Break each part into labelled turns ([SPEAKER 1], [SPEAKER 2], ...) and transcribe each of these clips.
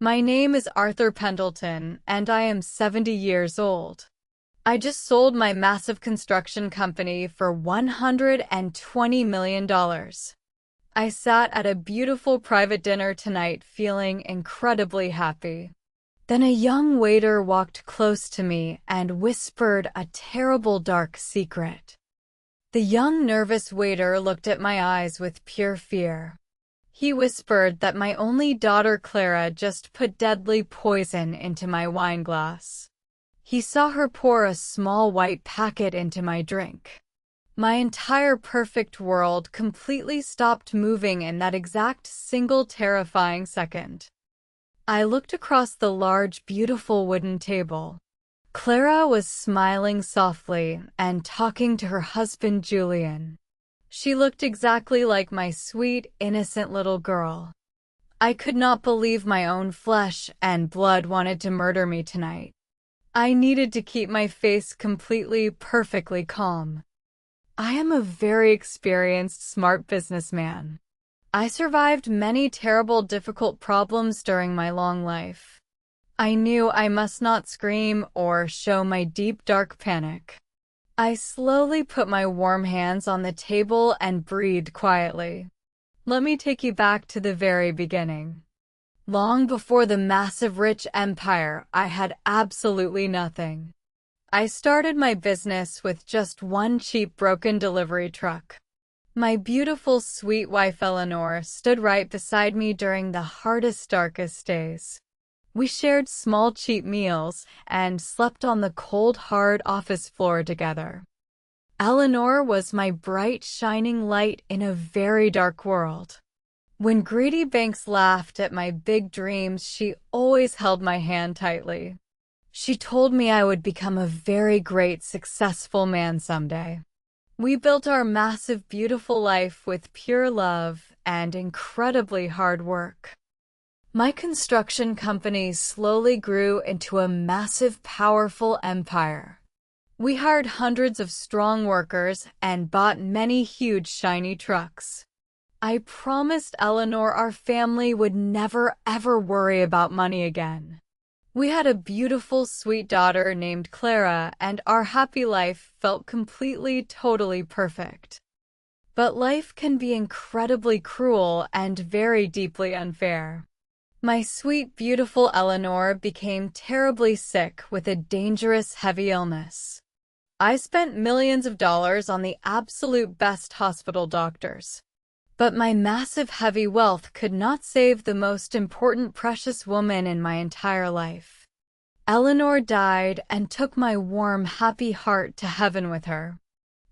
[SPEAKER 1] My name is Arthur Pendelton, and I am 70 years old. I just sold my massive construction company for $120 million. I sat at a beautiful private dinner tonight feeling incredibly happy. Then a young waiter walked close to me and whispered a terrible dark secret. The young nervous waiter looked at my eyes with pure fear. He whispered that my only daughter Clara just put deadly poison into my wine glass. He saw her pour a small white packet into my drink. My entire perfect world completely stopped moving in that exact single terrifying second. I looked across the large, beautiful wooden table. Clara was smiling softly and talking to her husband Julian. She looked exactly like my sweet, innocent little girl. I could not believe my own flesh and blood wanted to murder me tonight. I needed to keep my face completely, perfectly calm. I am a very experienced, smart businessman. I survived many terrible, difficult problems during my long life. I knew I must not scream or show my deep, dark panic. I slowly put my warm hands on the table and breathed quietly. Let me take you back to the very beginning. Long before the massive rich empire, I had absolutely nothing. I started my business with just one cheap broken delivery truck. My beautiful sweet wife Eleanor stood right beside me during the hardest, darkest days. We shared small cheap meals and slept on the cold, hard office floor together. Eleanor was my bright, shining light in a very dark world. When greedy banks laughed at my big dreams, she always held my hand tightly. She told me I would become a very great, successful man someday. We built our massive, beautiful life with pure love and incredibly hard work. My construction company slowly grew into a massive, powerful empire. We hired hundreds of strong workers and bought many huge, shiny trucks. I promised Eleanor our family would never, ever worry about money again. We had a beautiful, sweet daughter named Clara, and our happy life felt completely, totally perfect. But life can be incredibly cruel and very deeply unfair. My sweet, beautiful Eleanor became terribly sick with a dangerous, heavy illness. I spent millions of dollars on the absolute best hospital doctors. But my massive, heavy wealth could not save the most important, precious woman in my entire life. Eleanor died and took my warm, happy heart to heaven with her.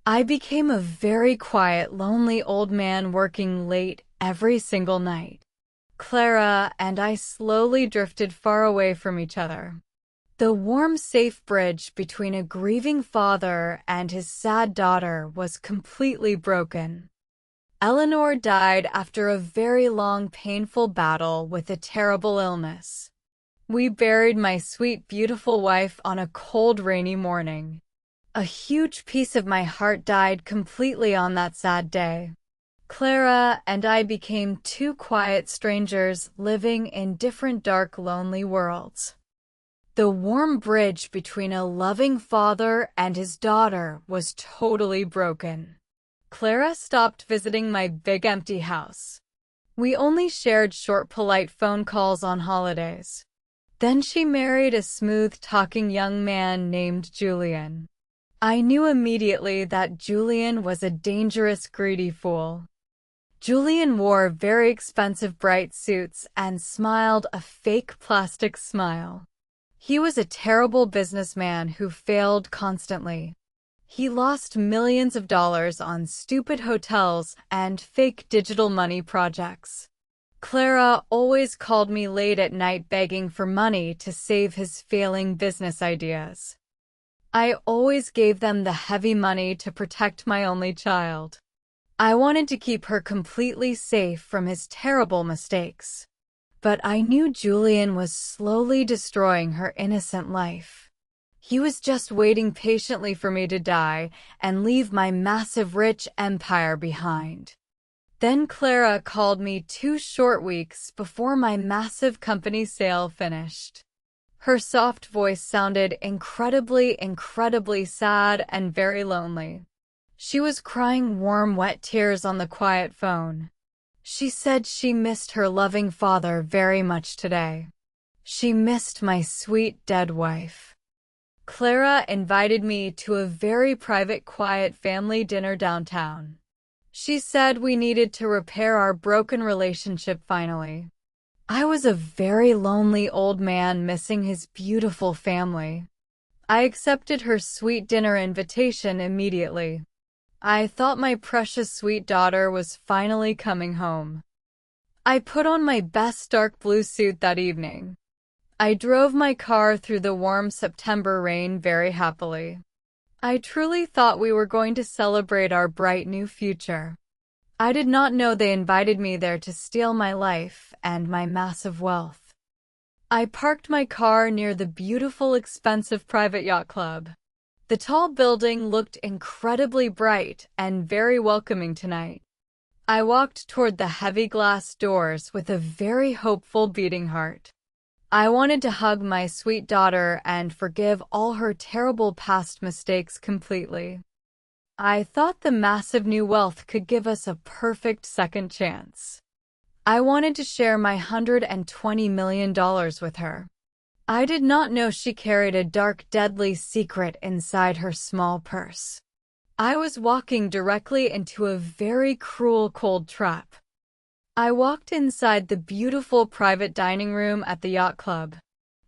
[SPEAKER 1] I became a very quiet, lonely old man working late every single night. Clara and I slowly drifted far away from each other. The warm, safe bridge between a grieving father and his sad daughter was completely broken. Eleanor died after a very long, painful battle with a terrible illness. We buried my sweet, beautiful wife on a cold, rainy morning. A huge piece of my heart died completely on that sad day. Clara and I became two quiet strangers living in different, dark, lonely worlds. The warm bridge between a loving father and his daughter was totally broken. Clara stopped visiting my big empty house. We only shared short, polite phone calls on holidays. Then she married a smooth-talking young man named Julian. I knew immediately that Julian was a dangerous, greedy fool. Julian wore very expensive bright suits and smiled a fake plastic smile. He was a terrible businessman who failed constantly. He lost millions of dollars on stupid hotels and fake digital money projects. Clara always called me late at night begging for money to save his failing business ideas. I always gave them the heavy money to protect my only child. I wanted to keep her completely safe from his terrible mistakes. But I knew Julian was slowly destroying her innocent life. He was just waiting patiently for me to die and leave my massive rich empire behind. Then Clara called me 2 short weeks before my massive company sale finished. Her soft voice sounded incredibly sad and very lonely. She was crying warm, wet tears on the quiet phone. She said she missed her loving father very much today. She missed my sweet dead wife. Clara invited me to a very private, quiet family dinner downtown. She said we needed to repair our broken relationship finally. I was a very lonely old man missing his beautiful family. I accepted her sweet dinner invitation immediately. I thought my precious sweet daughter was finally coming home. I put on my best dark blue suit that evening. I drove my car through the warm September rain very happily. I truly thought we were going to celebrate our bright new future. I did not know they invited me there to steal my life and my massive wealth. I parked my car near the beautiful, expensive private yacht club. The tall building looked incredibly bright and very welcoming tonight. I walked toward the heavy glass doors with a very hopeful beating heart. I wanted to hug my sweet daughter and forgive all her terrible past mistakes completely. I thought the massive new wealth could give us a perfect second chance. I wanted to share my $120 million with her. I did not know she carried a dark, deadly secret inside her small purse. I was walking directly into a very cruel, cold trap. I walked inside the beautiful private dining room at the yacht club.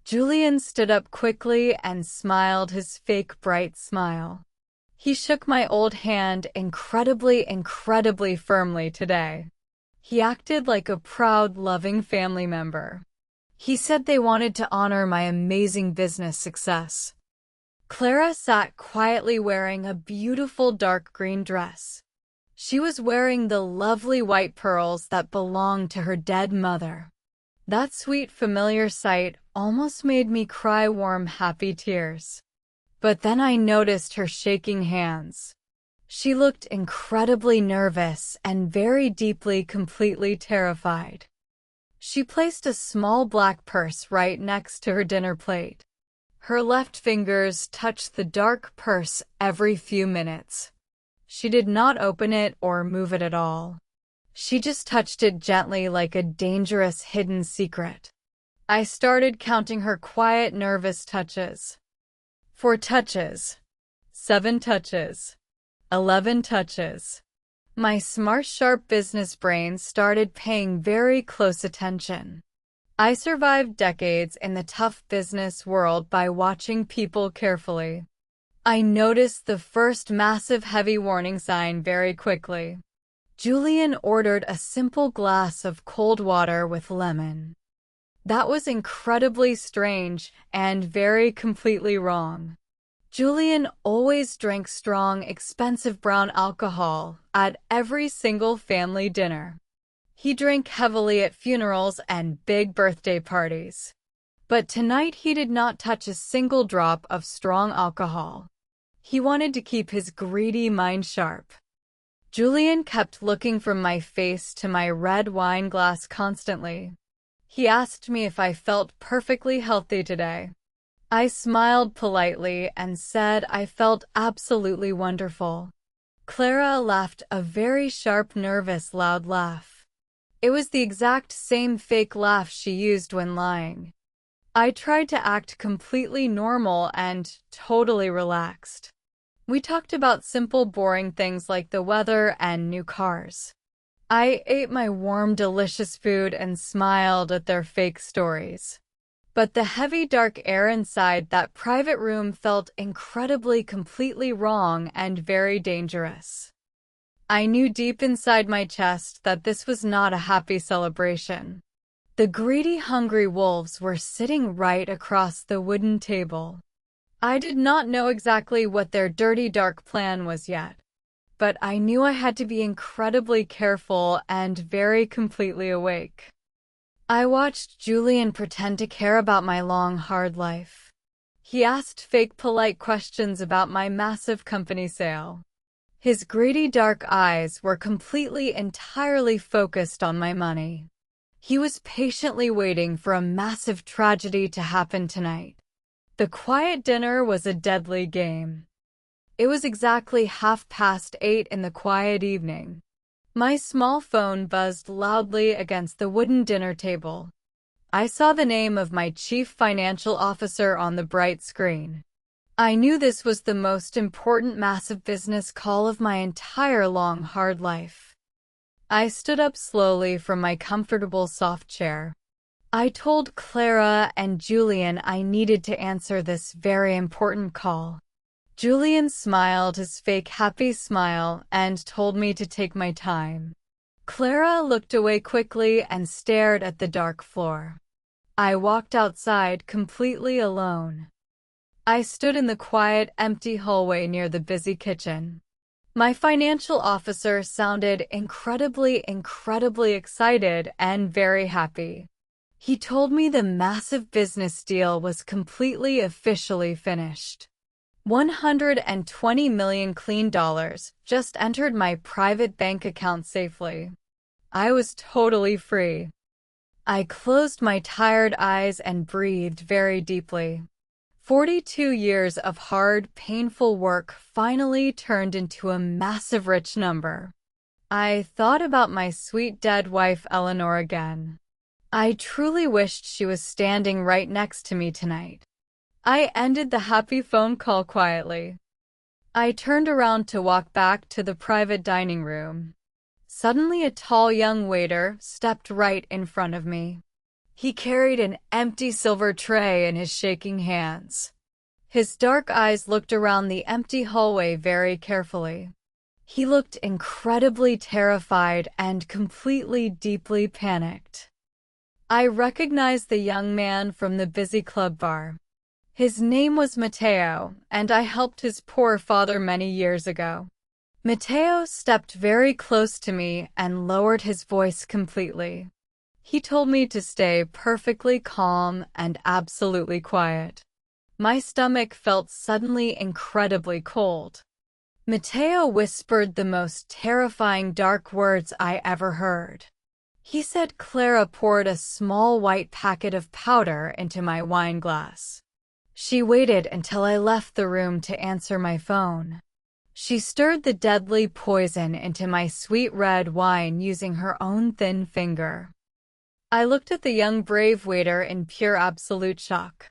[SPEAKER 1] Julian stood up quickly and smiled his fake bright smile. He shook my old hand incredibly firmly today. He acted like a proud, loving family member. He said they wanted to honor my amazing business success. Clara sat quietly wearing a beautiful dark green dress. She was wearing the lovely white pearls that belonged to her dead mother. That sweet, familiar sight almost made me cry warm, happy tears. But then I noticed her shaking hands. She looked incredibly nervous and very deeply, completely terrified. She placed a small black purse right next to her dinner plate. Her left fingers touched the dark purse every few minutes. She did not open it or move it at all. She just touched it gently like a dangerous hidden secret. I started counting her quiet, nervous touches. 4 touches. 7 touches. 11 touches. My smart, sharp business brain started paying very close attention. I survived decades in the tough business world by watching people carefully. I noticed the first massive heavy warning sign very quickly. Julian ordered a simple glass of cold water with lemon. That was incredibly strange and very completely wrong. Julian always drank strong, expensive brown alcohol at every single family dinner. He drank heavily at funerals and big birthday parties. But tonight he did not touch a single drop of strong alcohol. He wanted to keep his greedy mind sharp. Julian kept looking from my face to my red wine glass constantly. He asked me if I felt perfectly healthy today. I smiled politely and said I felt absolutely wonderful. Clara laughed a very sharp, nervous, loud laugh. It was the exact same fake laugh she used when lying. I tried to act completely normal and totally relaxed. We talked about simple, boring things like the weather and new cars. I ate my warm, delicious food and smiled at their fake stories. But the heavy, dark air inside that private room felt incredibly, completely wrong and very dangerous. I knew deep inside my chest that this was not a happy celebration. The greedy, hungry wolves were sitting right across the wooden table. I did not know exactly what their dirty, dark plan was yet, but I knew I had to be incredibly careful and very completely awake. I watched Julian pretend to care about my long, hard life. He asked fake, polite questions about my massive company sale. His greedy dark eyes were entirely focused on my money. He was patiently waiting for a massive tragedy to happen tonight. The quiet dinner was a deadly game. It was exactly 8:30 in the quiet evening. My small phone buzzed loudly against the wooden dinner table. I saw the name of my chief financial officer on the bright screen. I knew this was the most important massive business call of my entire long, hard life. I stood up slowly from my comfortable soft chair. I told Clara and Julian I needed to answer this very important call. Julian smiled his fake happy smile and told me to take my time. Clara looked away quickly and stared at the dark floor. I walked outside completely alone. I stood in the quiet, empty hallway near the busy kitchen. My financial officer sounded incredibly excited and very happy. He told me the massive business deal was officially finished. 120 million clean dollars just entered my private bank account safely. I was totally free. I closed my tired eyes and breathed very deeply. 42 years of hard, painful work finally turned into a massive rich number. I thought about my sweet dead wife Eleanor again. I truly wished she was standing right next to me tonight. I ended the happy phone call quietly. I turned around to walk back to the private dining room. Suddenly a tall young waiter stepped right in front of me. He carried an empty silver tray in his shaking hands. His dark eyes looked around the empty hallway very carefully. He looked incredibly terrified and deeply panicked. I recognized the young man from the busy club bar. His name was Mateo, and I helped his poor father many years ago. Mateo stepped very close to me and lowered his voice completely. He told me to stay perfectly calm and absolutely quiet. My stomach felt suddenly incredibly cold. Mateo whispered the most terrifying dark words I ever heard. He said Clara poured a small white packet of powder into my wine glass. She waited until I left the room to answer my phone. She stirred the deadly poison into my sweet red wine using her own thin finger. I looked at the young brave waiter in pure absolute shock.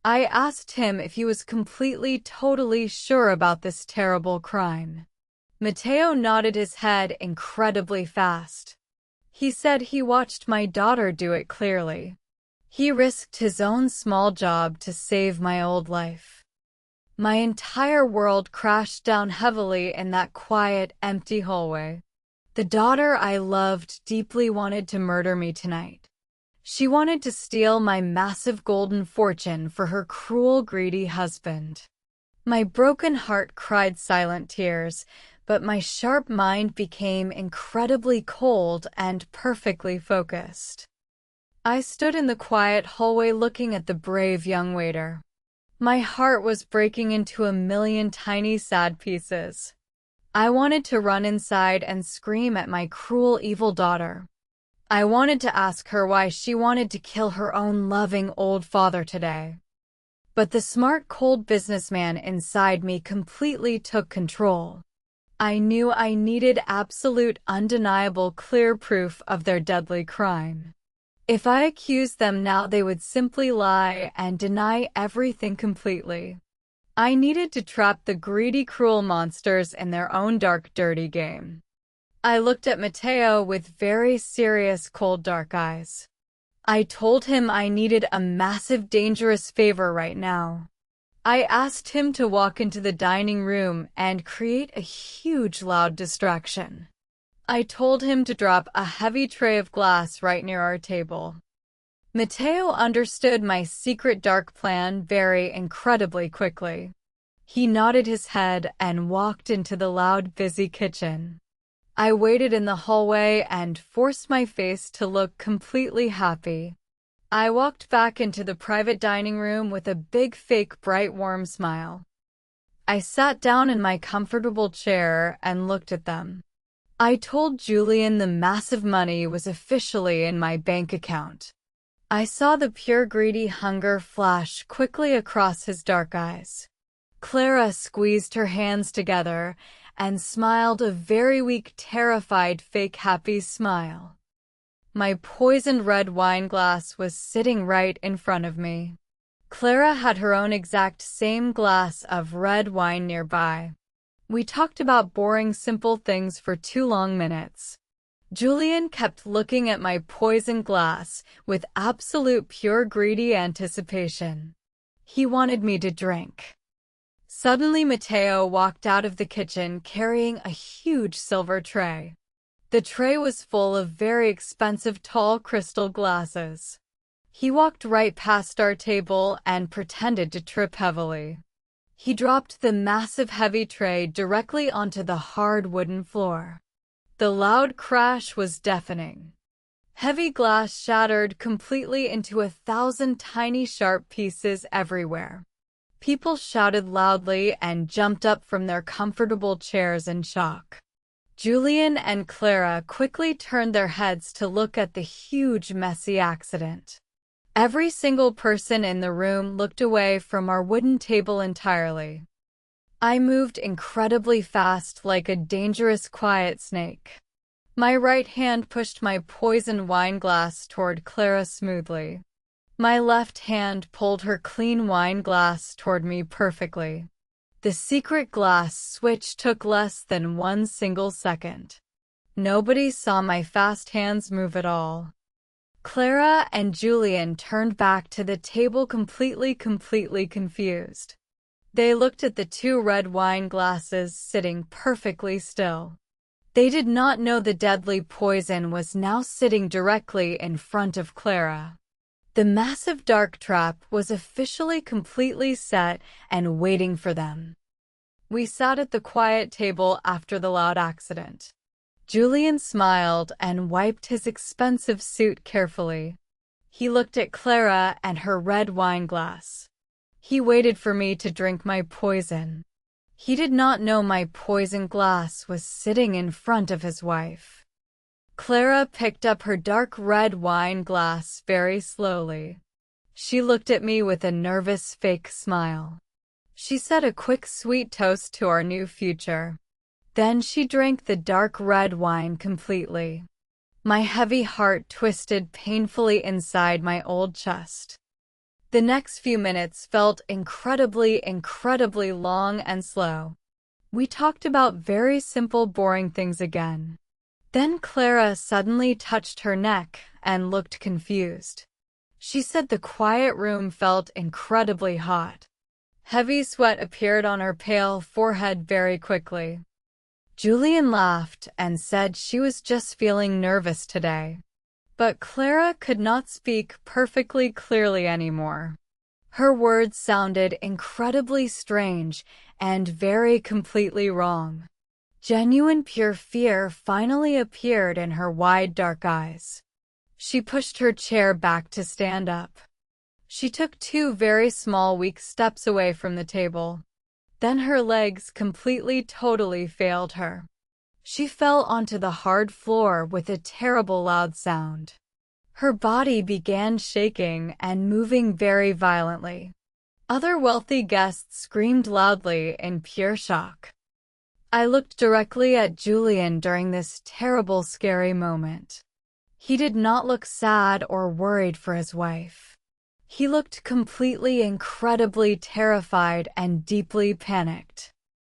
[SPEAKER 1] I asked him if he was totally sure about this terrible crime. Mateo nodded his head incredibly fast. He said he watched my daughter do it clearly. He risked his own small job to save my old life. My entire world crashed down heavily in that quiet, empty hallway. The daughter I loved deeply wanted to murder me tonight. She wanted to steal my massive golden fortune for her cruel, greedy husband. My broken heart cried silent tears, but my sharp mind became incredibly cold and perfectly focused. I stood in the quiet hallway looking at the brave young waiter. My heart was breaking into a million tiny sad pieces. I wanted to run inside and scream at my cruel, evil daughter. I wanted to ask her why she wanted to kill her own loving old father today. But the smart, cold businessman inside me completely took control. I knew I needed absolute, undeniable, clear proof of their deadly crime. If I accused them now, they would simply lie and deny everything completely. I needed to trap the greedy, cruel monsters in their own dark, dirty game. I looked at Mateo with very serious, cold, dark eyes. I told him I needed a massive, dangerous favor right now. I asked him to walk into the dining room and create a huge, loud distraction. I told him to drop a heavy tray of glass right near our table. Mateo understood my secret dark plan incredibly quickly. He nodded his head and walked into the loud, busy kitchen. I waited in the hallway and forced my face to look completely happy. I walked back into the private dining room with a big, fake, bright, warm smile. I sat down in my comfortable chair and looked at them. I told Julian the massive money was officially in my bank account. I saw the pure greedy hunger flash quickly across his dark eyes. Clara squeezed her hands together and smiled a very weak, terrified, fake happy smile. My poisoned red wine glass was sitting right in front of me. Clara had her own exact same glass of red wine nearby. We talked about boring, simple things for 2 long minutes. Julian kept looking at my poisoned glass with absolute pure greedy anticipation. He wanted me to drink. Suddenly, Mateo walked out of the kitchen carrying a huge silver tray. The tray was full of very expensive tall crystal glasses. He walked right past our table and pretended to trip heavily. He dropped the massive heavy tray directly onto the hard wooden floor. The loud crash was deafening. Heavy glass shattered completely into 1,000 tiny sharp pieces everywhere. People shouted loudly and jumped up from their comfortable chairs in shock. Julian and Clara quickly turned their heads to look at the huge, messy accident. Every single person in the room looked away from our wooden table entirely. I moved incredibly fast, like a dangerous, quiet snake. My right hand pushed my poisoned wine glass toward Clara smoothly. My left hand pulled her clean wine glass toward me perfectly. The secret glass switch took less than 1 single second. Nobody saw my fast hands move at all. Clara and Julian turned back to the table completely confused. They looked at the 2 red wine glasses sitting perfectly still. They did not know the deadly poison was now sitting directly in front of Clara. The massive dark trap was officially completely set and waiting for them. We sat at the quiet table after the loud accident. Julian smiled and wiped his expensive suit carefully. He looked at Clara and her red wine glass. He waited for me to drink my poison. He did not know my poison glass was sitting in front of his wife. Clara picked up her dark red wine glass very slowly. She looked at me with a nervous, fake smile. She said a quick, sweet toast to our new future. Then she drank the dark red wine completely. My heavy heart twisted painfully inside my old chest. The next few minutes felt incredibly long and slow. We talked about very simple, boring things again. Then Clara suddenly touched her neck and looked confused. She said the quiet room felt incredibly hot. Heavy sweat appeared on her pale forehead very quickly. Julian laughed and said she was just feeling nervous today. But Clara could not speak perfectly clearly anymore. Her words sounded incredibly strange and very completely wrong. Genuine pure fear finally appeared in her wide dark eyes. She pushed her chair back to stand up. She took 2 very small, weak steps away from the table. Then her legs completely, totally failed her. She fell onto the hard floor with a terrible loud sound. Her body began shaking and moving very violently. Other wealthy guests screamed loudly in pure shock. I looked directly at Julian during this terrible, scary moment. He did not look sad or worried for his wife. He looked completely, incredibly terrified and deeply panicked.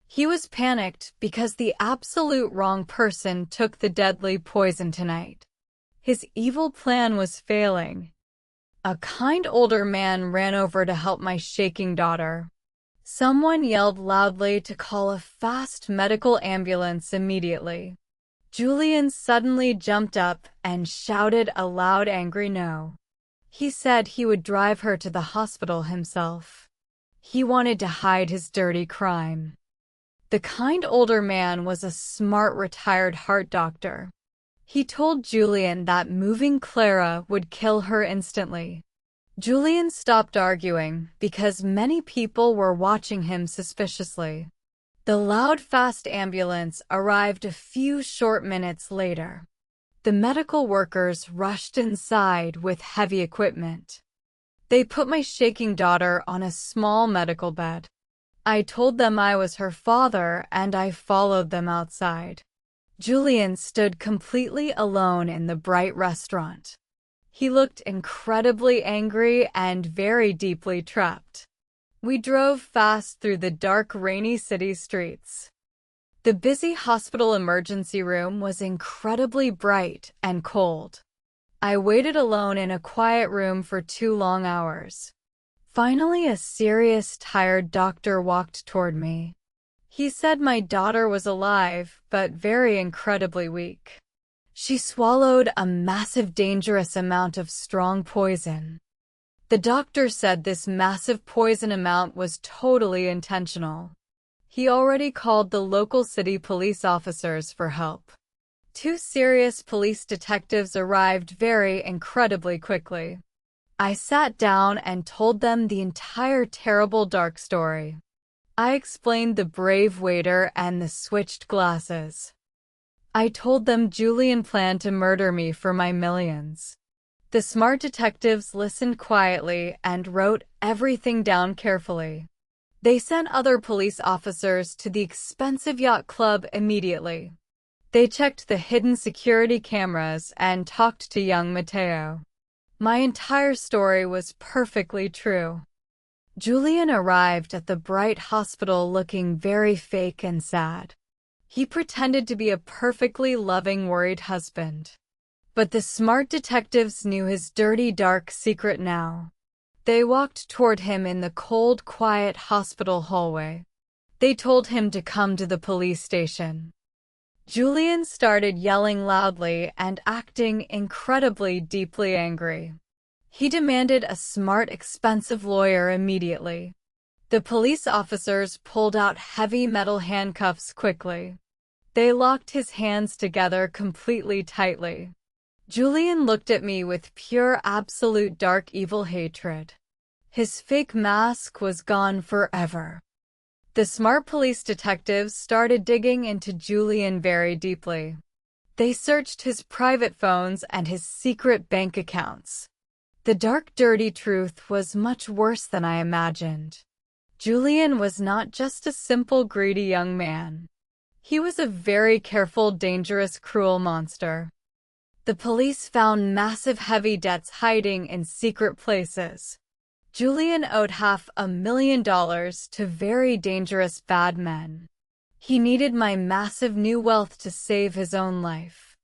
[SPEAKER 1] He was panicked because the absolute wrong person took the deadly poison tonight. His evil plan was failing. A kind older man ran over to help my shaking daughter. Someone yelled loudly to call a fast medical ambulance immediately. Julian suddenly jumped up and shouted a loud, angry no. He said he would drive her to the hospital himself. He wanted to hide his dirty crime. The kind older man was a smart retired heart doctor. He told Julian that moving Clara would kill her instantly. Julian stopped arguing because many people were watching him suspiciously. The loud, fast ambulance arrived a few short minutes later. The medical workers rushed inside with heavy equipment. They put my shaking daughter on a small medical bed. I told them I was her father and I followed them outside. Julian stood completely alone in the bright restaurant. He looked incredibly angry and very deeply trapped. We drove fast through the dark, rainy city streets. The busy hospital emergency room was incredibly bright and cold. I waited alone in a quiet room for 2 long hours. Finally, a serious, tired doctor walked toward me. He said my daughter was alive, but very incredibly weak. She swallowed a massive, dangerous amount of strong poison. The doctor said this massive poison amount was totally intentional. He already called the local city police officers for help. 2 serious police detectives arrived very incredibly quickly. I sat down and told them the entire terrible dark story. I explained the brave waiter and the switched glasses. I told them Julian planned to murder me for my millions. The smart detectives listened quietly and wrote everything down carefully. They sent other police officers to the expensive yacht club immediately. They checked the hidden security cameras and talked to young Mateo. My entire story was perfectly true. Julian arrived at the bright hospital looking very fake and sad. He pretended to be a perfectly loving, worried husband. But the smart detectives knew his dirty, dark secret now. They walked toward him in the cold, quiet hospital hallway. They told him to come to the police station. Julian started yelling loudly and acting incredibly deeply angry. He demanded a smart, expensive lawyer immediately. The police officers pulled out heavy metal handcuffs quickly. They locked his hands together completely tightly. Julian looked at me with pure, absolute dark evil hatred. His fake mask was gone forever. The smart police detectives started digging into Julian very deeply. They searched his private phones and his secret bank accounts. The dark, dirty truth was much worse than I imagined. Julian was not just a simple, greedy young man. He was a very careful, dangerous, cruel monster. The police found massive, heavy debts hiding in secret places. Julian owed $500,000 to very dangerous bad men. He needed my massive new wealth to save his own life.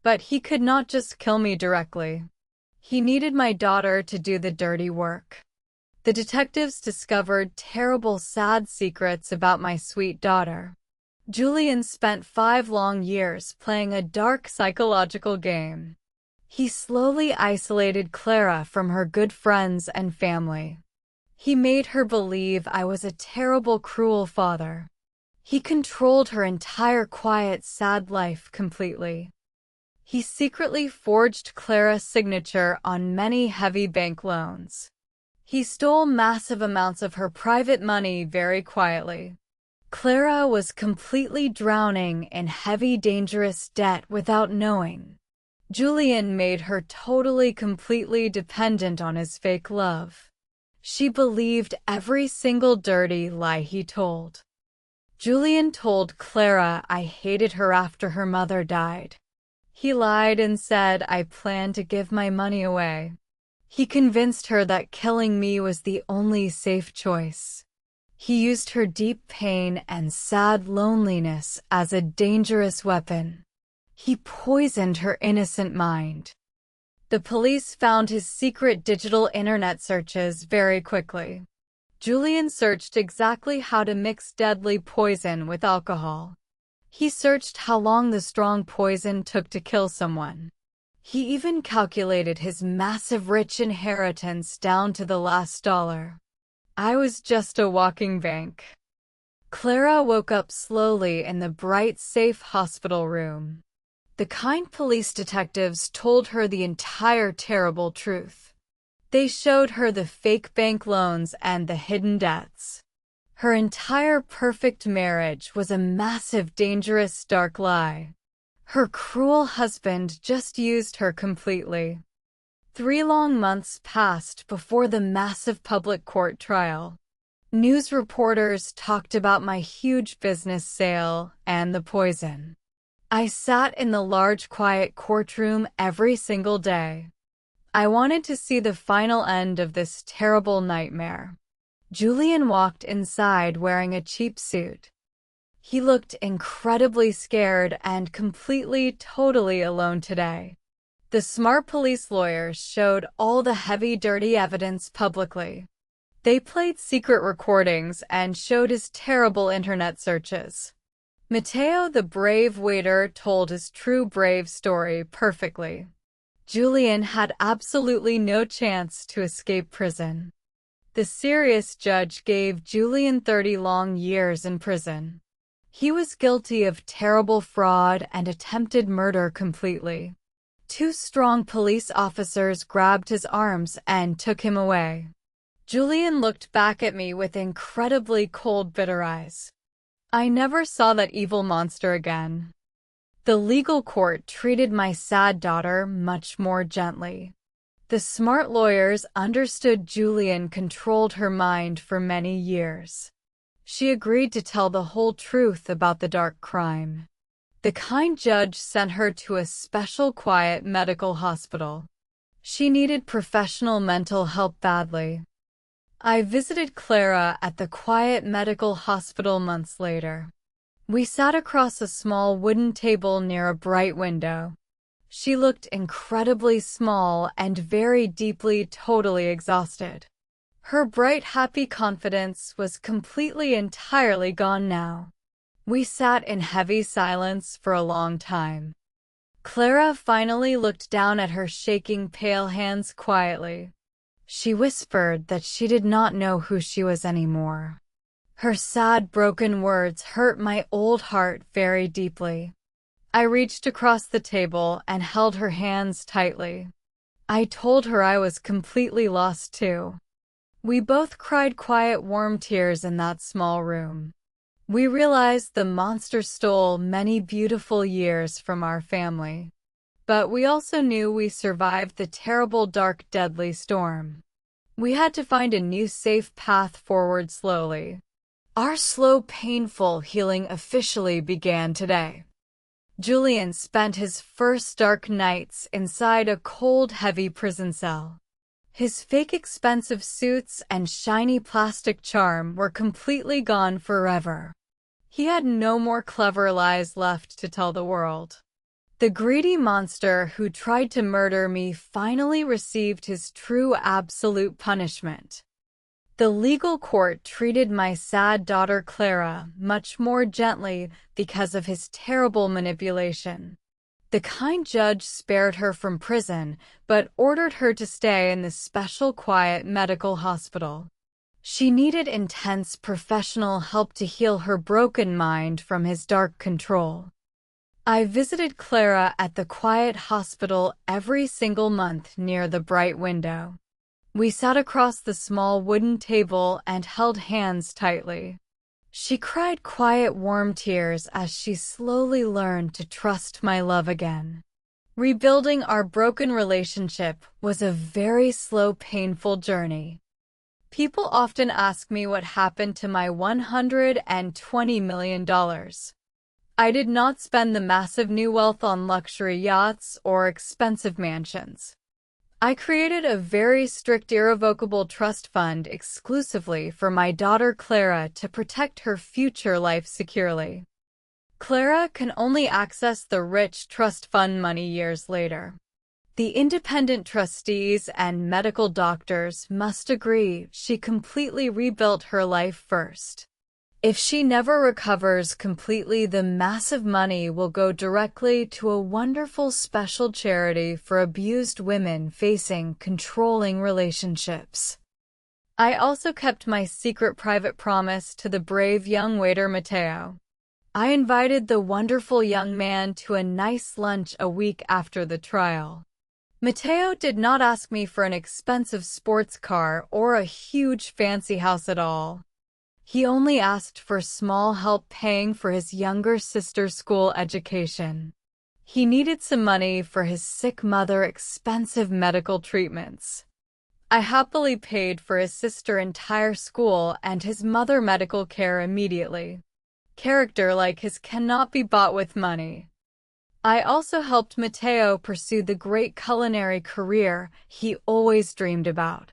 [SPEAKER 1] But he could not just kill me directly. He needed my daughter to do the dirty work. The detectives discovered terrible, sad secrets about my sweet daughter. Julian spent 5 long years playing a dark psychological game. He slowly isolated Clara from her good friends and family. He made her believe I was a terrible, cruel father. He controlled her entire quiet, sad life completely. He secretly forged Clara's signature on many heavy bank loans. He stole massive amounts of her private money very quietly. Clara was completely drowning in heavy, dangerous debt without knowing. Julian made her totally, completely dependent on his fake love. She believed every single dirty lie he told. Julian told Clara I hated her after her mother died. He lied and said I planned to give my money away. He convinced her that killing me was the only safe choice. He used her deep pain and sad loneliness as a dangerous weapon. He poisoned her innocent mind. The police found his secret digital internet searches very quickly. Julian searched exactly how to mix deadly poison with alcohol. He searched how long the strong poison took to kill someone. He even calculated his massive rich inheritance down to the last dollar. I was just a walking bank. Clara woke up slowly in the bright, safe hospital room. The kind police detectives told her the entire terrible truth. They showed her the fake bank loans and the hidden debts. Her entire perfect marriage was a massive, dangerous, dark lie. Her cruel husband just used her completely. 3 long months passed before the massive public court trial. News reporters talked about my huge business sale and the poison. I sat in the large, quiet courtroom every single day. I wanted to see the final end of this terrible nightmare. Julian walked inside wearing a cheap suit. He looked incredibly scared and completely, totally alone today. The smart police lawyers showed all the heavy, dirty evidence publicly. They played secret recordings and showed his terrible internet searches. Mateo, the brave waiter, told his true brave story perfectly. Julian had absolutely no chance to escape prison. The serious judge gave Julian 30 long years in prison. He was guilty of terrible fraud and attempted murder completely. 2 strong police officers grabbed his arms and took him away. Julian looked back at me with incredibly cold, bitter eyes. I never saw that evil monster again. The legal court treated my sad daughter much more gently. The smart lawyers understood Julian controlled her mind for many years. She agreed to tell the whole truth about the dark crime. The kind judge sent her to a special, quiet medical hospital. She needed professional mental help badly. I visited Clara at the quiet medical hospital months later. We sat across a small wooden table near a bright window. She looked incredibly small and very deeply, totally exhausted. Her bright, happy confidence was completely, entirely gone now. We sat in heavy silence for a long time. Clara finally looked down at her shaking, pale hands quietly. She whispered that she did not know who she was anymore. Her sad, broken words hurt my old heart very deeply. I reached across the table and held her hands tightly. I told her I was completely lost too. We both cried quiet, warm tears in that small room. We realized the monster stole many beautiful years from our family. But we also knew we survived the terrible, dark, deadly storm. We had to find a new safe path forward slowly. Our slow, painful healing officially began today. Julian spent his first dark nights inside a cold, heavy prison cell. His fake expensive suits and shiny plastic charm were completely gone forever. He had no more clever lies left to tell the world. The greedy monster who tried to murder me finally received his true, absolute punishment. The legal court treated my sad daughter Clara much more gently because of his terrible manipulation. The kind judge spared her from prison, but ordered her to stay in the special, quiet medical hospital. She needed intense professional help to heal her broken mind from his dark control. I visited Clara at the quiet hospital every single month near the bright window. We sat across the small wooden table and held hands tightly. She cried quiet, warm tears as she slowly learned to trust my love again. Rebuilding our broken relationship was a very slow, painful journey. People often ask me what happened to my $120 million. I did not spend the massive new wealth on luxury yachts or expensive mansions. I created a very strict irrevocable trust fund exclusively for my daughter Clara to protect her future life securely. Clara can only access the rich trust fund money years later. The independent trustees and medical doctors must agree she completely rebuilt her life first. If she never recovers completely, the massive money will go directly to a wonderful special charity for abused women facing controlling relationships. I also kept my secret private promise to the brave young waiter Mateo. I invited the wonderful young man to a nice lunch a week after the trial. Mateo did not ask me for an expensive sports car or a huge fancy house at all. He only asked for small help paying for his younger sister's school education. He needed some money for his sick mother's expensive medical treatments. I happily paid for his sister's entire school and his mother's medical care immediately. Character like his cannot be bought with money. I also helped Mateo pursue the great culinary career he always dreamed about.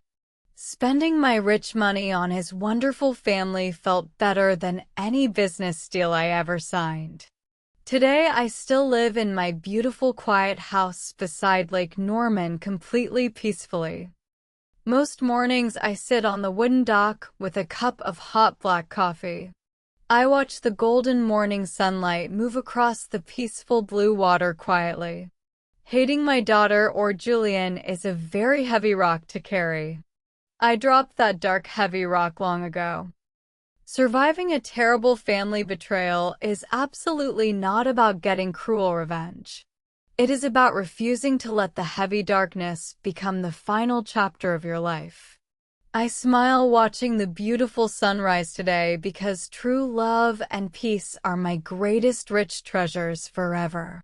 [SPEAKER 1] Spending my rich money on his wonderful family felt better than any business deal I ever signed. Today I still live in my beautiful quiet house beside Lake Norman completely peacefully. Most mornings I sit on the wooden dock with a cup of hot black coffee. I watch the golden morning sunlight move across the peaceful blue water quietly. Hating my daughter or Julian is a very heavy rock to carry. I dropped that dark heavy rock long ago. Surviving a terrible family betrayal is absolutely not about getting cruel revenge. It is about refusing to let the heavy darkness become the final chapter of your life. I smile watching the beautiful sunrise today because true love and peace are my greatest rich treasures forever.